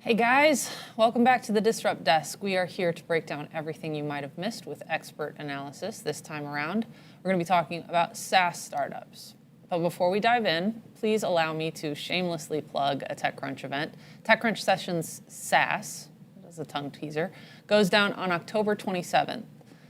Hey guys, welcome back to the Disrupt Desk. We are here to break down everything you might have missed with expert analysis this time around. We're going to be talking about SaaS startups. But before we dive in, please allow me to shamelessly plug a TechCrunch event. TechCrunch Sessions SaaS, that's a tongue teaser, goes down on October 27th.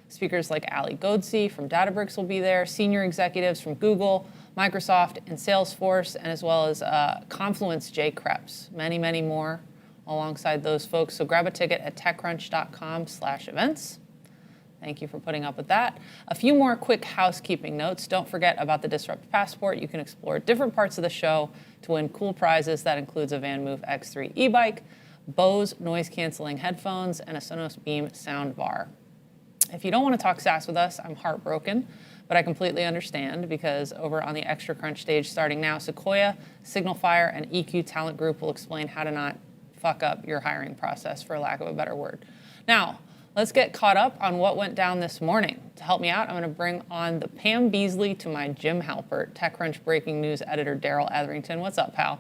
Speakers like Ali Godse from Databricks will be there, senior executives from Google, Microsoft, and Salesforce, and as well as Confluence Jay Krebs, many more alongside those folks. So grab a ticket at techcrunch.com/events. Thank you for putting up with that. A few more quick housekeeping notes. Don't forget about the Disrupt Passport. You can explore different parts of the show to win cool prizes. That includes a VanMoof X3 e-bike, Bose noise-canceling headphones, and a Sonos Beam sound bar. If you don't want to talk SaaS with us, I'm heartbroken, but I completely understand because over on the Extra Crunch stage starting now, Sequoia, Signalfire, and EQ Talent Group will explain how to not fuck up your hiring process, for lack of a better word. Now, let's get caught up on what went down this morning. To help me out, I'm going to bring on the Pam Beasley to my Jim Halpert, TechCrunch breaking news editor Daryl Etherington. What's up, pal?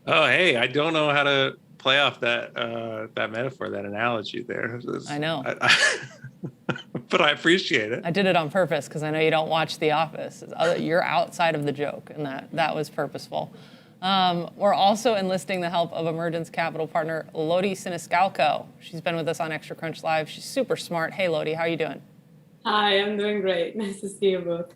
Oh, hey, I don't know how to play off that that metaphor, that analogy there. I know. But I appreciate it. I did it on purpose because I know you don't watch The Office. You're outside of the joke, and that was purposeful. We're also enlisting the help of Emergence Capital partner Lodi Siniscalco. She's been with us on Extra Crunch Live. She's super smart. Hey, Lodi, how are you doing? Hi, I'm doing great. Nice to see you both.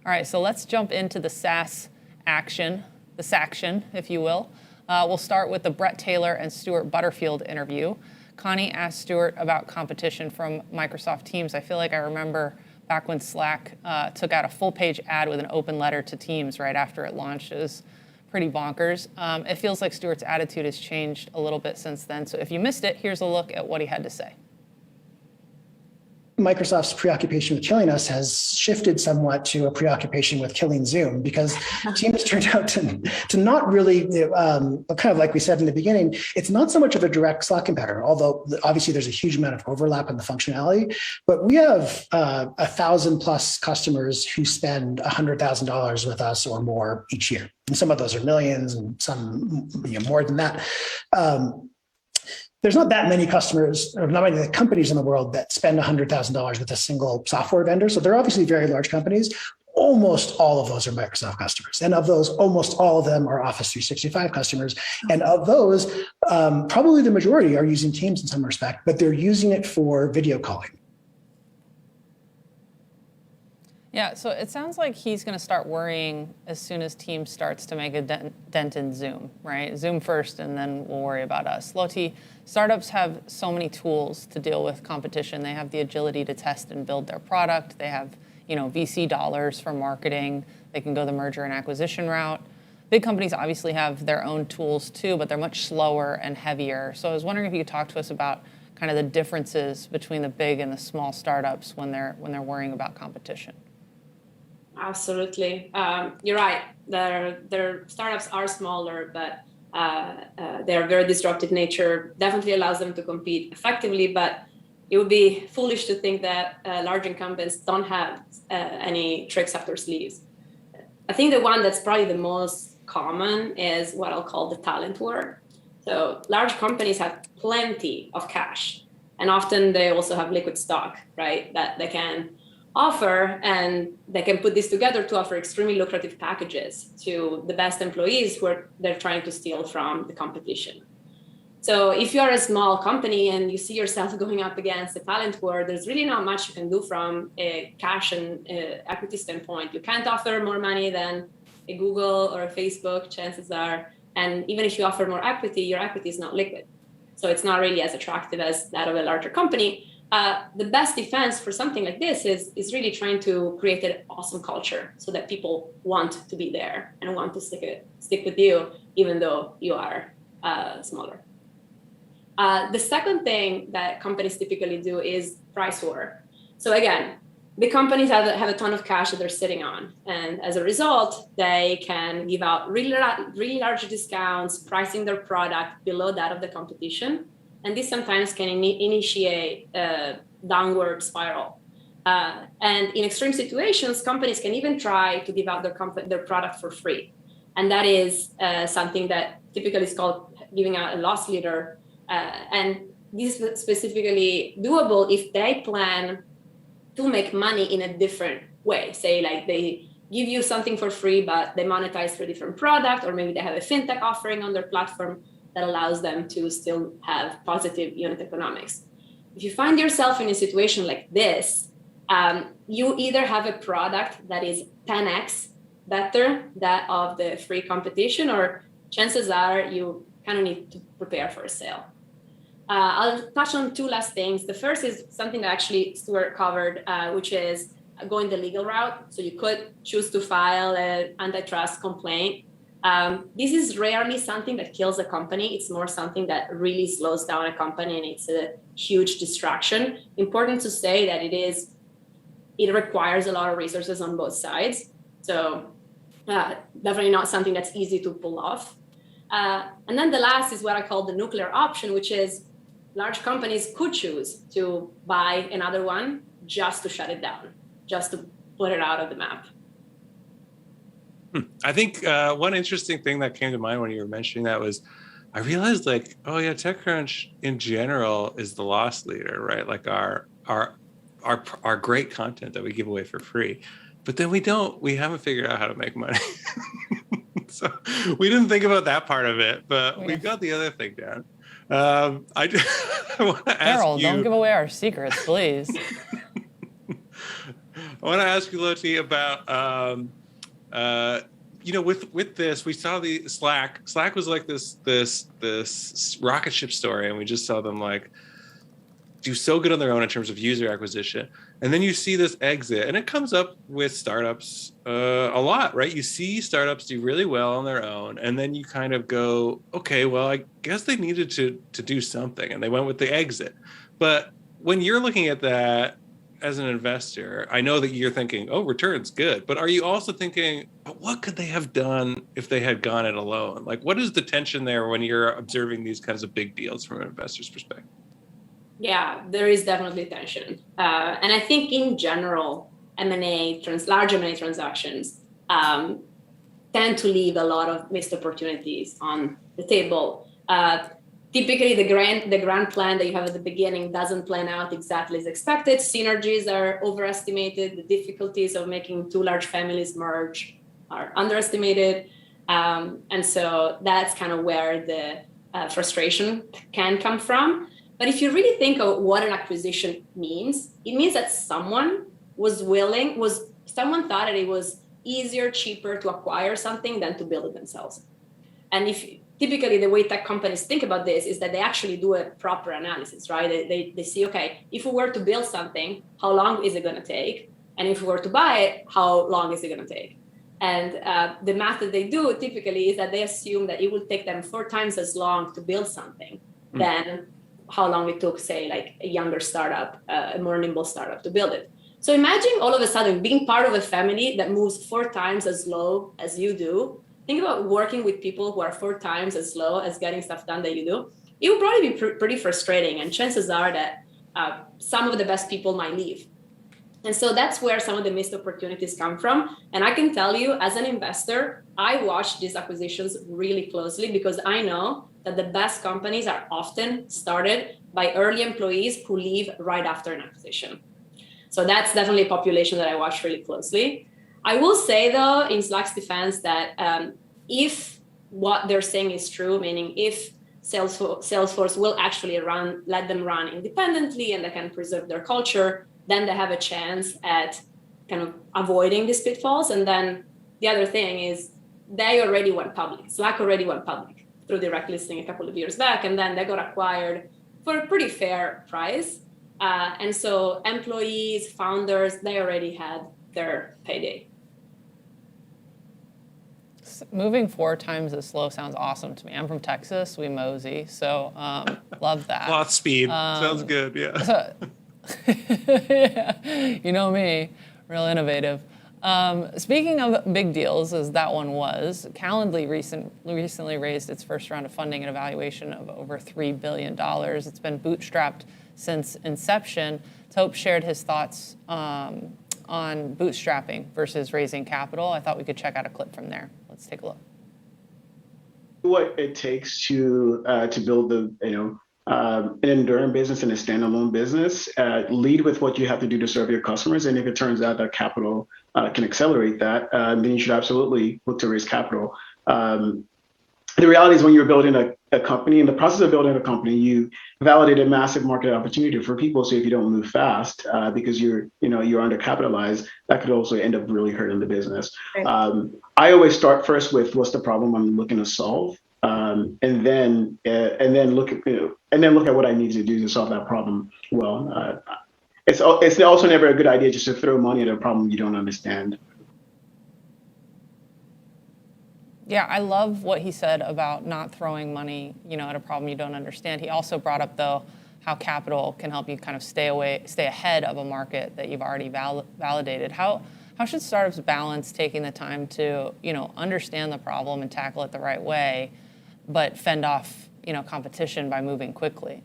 All right, so let's jump into the SaaS action, the SAction, if you will. We'll start with the Brett Taylor and Stuart Butterfield interview. Connie asked Stuart about competition from Microsoft Teams. I feel like I remember back when Slack took out a full-page ad with an open letter to Teams right after it launched. It was pretty bonkers. It feels like Stuart's attitude has changed a little bit since then. So if you missed it, here's a look at what he had to say. Microsoft's preoccupation with killing us has shifted somewhat to a preoccupation with killing Zoom, because Teams turned out to not really, kind of like we said in the beginning, it's not so much of a direct Slack competitor, although obviously there's a huge amount of overlap in the functionality. But we have 1,000+ customers who spend $100,000 with us or more each year. And some of those are millions and some more than that. There's not that many customers, or not many companies in the world that spend $100,000 with a single software vendor. So they're obviously very large companies. Almost all of those are Microsoft customers. And of those, almost all of them are Office 365 customers. And of those, probably the majority are using Teams in some respect, but they're using it for video calling. Yeah, so it sounds like he's going to start worrying as soon as Teams starts to make a dent in Zoom, right? Zoom first, and then we'll worry about us. Loti, startups have so many tools to deal with competition. They have the agility to test and build their product. They have, VC dollars for marketing. They can go the merger and acquisition route. Big companies obviously have their own tools too, but they're much slower and heavier. So I was wondering if you could talk to us about kind of the differences between the big and the small startups when they're worrying about competition. Absolutely. You're right. Their startups are smaller, but their very disruptive nature definitely allows them to compete effectively. But it would be foolish to think that large incumbents don't have any tricks up their sleeves. I think the one that's probably the most common is what I'll call the talent war. So large companies have plenty of cash, and often they also have liquid stock, right, that they can offer, and they can put this together to offer extremely lucrative packages to the best employees who they're trying to steal from the competition. So if you're a small company and you see yourself going up against the talent war, there's really not much you can do from a cash and equity standpoint. You can't offer more money than a Google or a Facebook, chances are. And even if you offer more equity, your equity is not liquid. So it's not really as attractive as that of a larger company. The best defense for something like this is really trying to create an awesome culture so that people want to be there and want to stick with you, even though you are smaller. The second thing that companies typically do is price war. So again, the companies have a ton of cash that they're sitting on. And as a result, they can give out really large discounts, pricing their product below that of the competition. And this sometimes can initiate a downward spiral. And in extreme situations, companies can even try to give out their product for free. And that is something that typically is called giving out a loss leader. And this is specifically doable if they plan to make money in a different way. Say like they give you something for free, but they monetize through a different product, or maybe they have a fintech offering on their platform that allows them to still have positive unit economics. If you find yourself in a situation like this, you either have a product that is 10x better that of the free competition, or chances are you kind of need to prepare for a sale. I'll touch on two last things. The first is something that actually Stuart covered, which is going the legal route. So you could choose to file an antitrust complaint. This is rarely something that kills a company. It's more something that really slows down a company, and it's a huge distraction. Important to say that it requires a lot of resources on both sides. So definitely not something that's easy to pull off. And then the last is what I call the nuclear option, which is large companies could choose to buy another one just to shut it down, just to put it out of the map. I think one interesting thing that came to mind when you were mentioning that was, I realized like, oh yeah, TechCrunch in general is the loss leader, right? Like our great content that we give away for free, but then we haven't figured out how to make money. So we didn't think about that part of it, but we've got the other thing down. I want to ask Carol, you. don't give away our secrets, please. I want to ask you, Loti, about with this, we saw the Slack. Slack was like this rocket ship story, and we just saw them like do so good on their own in terms of user acquisition. And then you see this exit, and it comes up with startups a lot, right? You see startups do really well on their own, and then you kind of go, okay, well, I guess they needed to do something, and they went with the exit. But when you're looking at that as an investor, I know that you're thinking, oh, return's good, but are you also thinking, but what could they have done if they had gone it alone? Like, what is the tension there when you're observing these kinds of big deals from an investor's perspective? Yeah, there is definitely tension. And I think in general, large M&A transactions tend to leave a lot of missed opportunities on the table. Typically, the grand plan that you have at the beginning doesn't plan out exactly as expected. Synergies are overestimated. The difficulties of making two large families merge are underestimated. And so that's kind of where the frustration can come from. But if you really think of what an acquisition means, it means that someone thought that it was easier, cheaper to acquire something than to build it themselves. And typically the way tech companies think about this is that they actually do a proper analysis, right? They see, okay, if we were to build something, how long is it going to take? And if we were to buy it, how long is it going to take? And the math that they do typically is that they assume that it will take them 4 times as long to build something than how long it took, say, like a younger startup, a more nimble startup to build it. So imagine all of a sudden being part of a family that moves 4 times as slow as you do. Think about working with people who are 4 times as slow as getting stuff done that you do. It will probably be pretty frustrating, and chances are that some of the best people might leave. And so that's where some of the missed opportunities come from. And I can tell you, as an investor, I watch these acquisitions really closely because I know that the best companies are often started by early employees who leave right after an acquisition. So that's definitely a population that I watch really closely. I will say, though, in Slack's defense, that if what they're saying is true, meaning if Salesforce will actually let them run independently and they can preserve their culture, then they have a chance at kind of avoiding these pitfalls. And then the other thing is they already went public. Slack already went public through direct listing a couple of years back, and then they got acquired for a pretty fair price. And so employees, founders, they already had their payday. Moving 4 times as slow sounds awesome to me. I'm from Texas, we mosey, so love that. Cloth speed, sounds good, yeah. Yeah, you know me, real innovative. Speaking of big deals, as that one was, Calendly recently raised its first round of funding at a valuation of over $3 billion. It's been bootstrapped since inception. Tope shared his thoughts on bootstrapping versus raising capital. I thought we could check out a clip from there. Let's take a look. what it takes to build an enduring business and a standalone business. Lead with what you have to do to serve your customers, and if it turns out that capital can accelerate that, then you should absolutely look to raise capital. The reality is, when you're building a company, in the process of building a company, you validate a massive market opportunity for people. So if you don't move fast because you're undercapitalized, that could also end up really hurting the business. Right. I always start first with what's the problem I'm looking to solve, and then look at what I need to do to solve that problem well. It's also never a good idea just to throw money at a problem you don't understand. Yeah, I love what he said about not throwing money, at a problem you don't understand. He also brought up, though, how capital can help you kind of stay ahead of a market that you've already validated. How should startups balance taking the time to, understand the problem and tackle it the right way, but fend off, competition by moving quickly?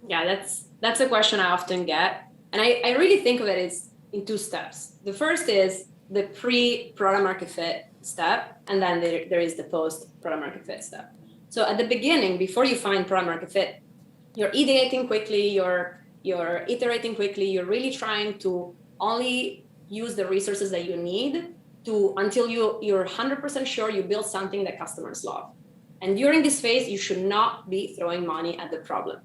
Yeah, that's a question I often get. And I really think of it as in two steps. The first is the pre-product market fit step, and then there is the post-product market fit step. So at the beginning, before you find product market fit, you're ideating quickly, you're iterating quickly, you're really trying to only use the resources that you need until you're 100% sure you build something that customers love. And during this phase, you should not be throwing money at the problem.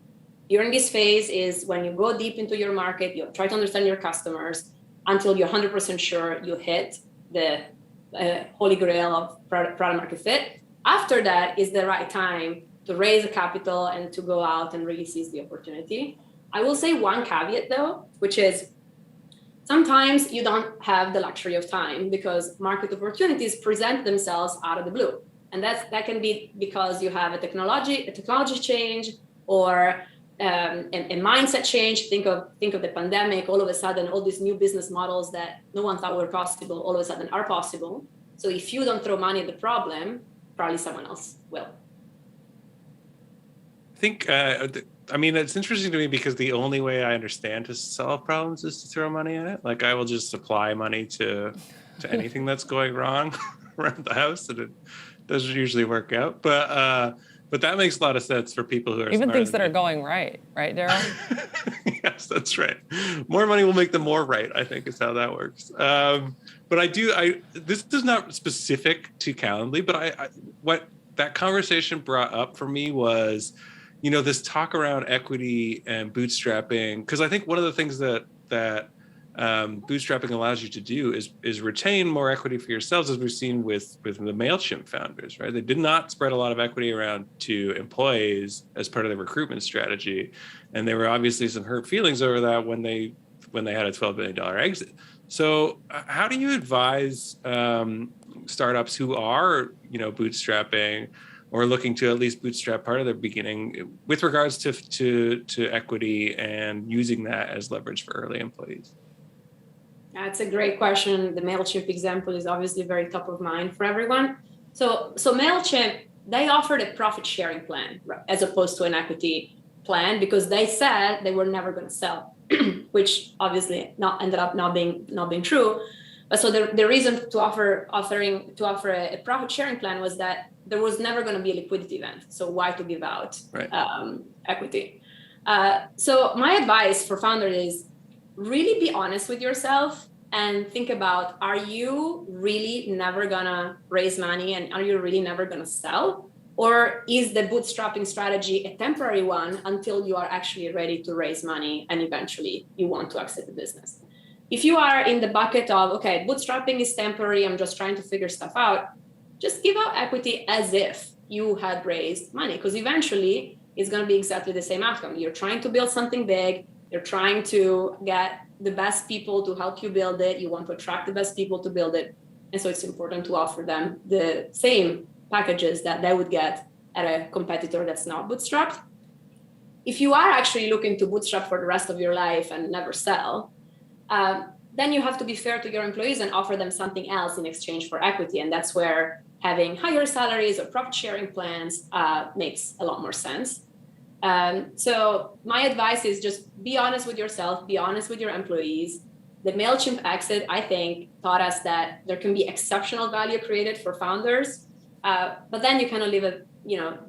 During this phase is when you go deep into your market, you try to understand your customers until you're 100% sure you hit the holy grail of product market fit. After that is the right time to raise the capital and to go out and really seize the opportunity. I will say one caveat though, which is sometimes you don't have the luxury of time because market opportunities present themselves out of the blue. And that can be because you have a technology change or a mindset change. Think of the pandemic. All of a sudden, all these new business models that no one thought were possible, all of a sudden are possible. So if you don't throw money at the problem, probably someone else will. I think, it's interesting to me because the only way I understand to solve problems is to throw money at it. Like, I will just supply money to anything that's going wrong around the house, and it doesn't usually work out. But that makes a lot of sense for people who are even things that are going right, Daryl? Yes, that's right. More money will make them more right, I think, is how that works. But this is not specific to Calendly, but what that conversation brought up for me was, this talk around equity and bootstrapping, because I think one of the things that bootstrapping allows you to do is retain more equity for yourselves, as we've seen with the MailChimp founders, right? They did not spread a lot of equity around to employees as part of their recruitment strategy. And there were obviously some hurt feelings over that when they had a $12 billion exit. So how do you advise startups who are, bootstrapping or looking to at least bootstrap part of their beginning with regards to equity and using that as leverage for early employees? That's a great question. The MailChimp example is obviously very top of mind for everyone. So MailChimp, they offered a profit sharing plan as opposed to an equity plan because they said they were never going to sell, which obviously ended up not being true. But so the reason to offer a profit sharing plan was that there was never going to be a liquidity event. So why to give out equity? So my advice for founders is really be honest with yourself and think about, are you really never gonna raise money and are you really never gonna sell? Or is the bootstrapping strategy a temporary one until you are actually ready to raise money and eventually you want to exit the business? If you are in the bucket of, okay, bootstrapping is temporary, I'm just trying to figure stuff out, just give out equity as if you had raised money, because eventually it's gonna be exactly the same outcome. You're trying to build something big, you're trying to get the best people to help you build it. You want to attract the best people to build it. And so it's important to offer them the same packages that they would get at a competitor that's not bootstrapped. If you are actually looking to bootstrap for the rest of your life and never sell, then you have to be fair to your employees and offer them something else in exchange for equity. And that's where having higher salaries or profit sharing plans makes a lot more sense. So my advice is just be honest with yourself, be honest with your employees. The MailChimp exit, I think, taught us that there can be exceptional value created for founders But then you kind of leave a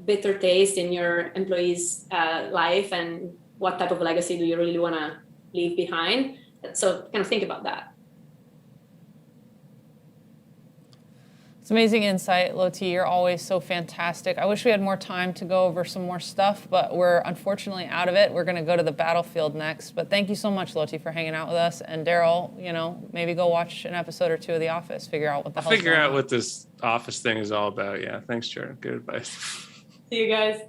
bitter taste in your employees' life, and what type of legacy do you really want to leave behind? So kind of think about that. It's amazing insight, Loti. You're always so fantastic. I wish we had more time to go over some more stuff, but we're unfortunately out of it. We're going to go to the battlefield next. But thank you so much, Loti, for hanging out with us. And Daryl, maybe go watch an episode or two of The Office. Figure out what the hell's going on. Figure out what this Office thing is all about. Yeah, thanks, Jordan. Good advice. See you guys.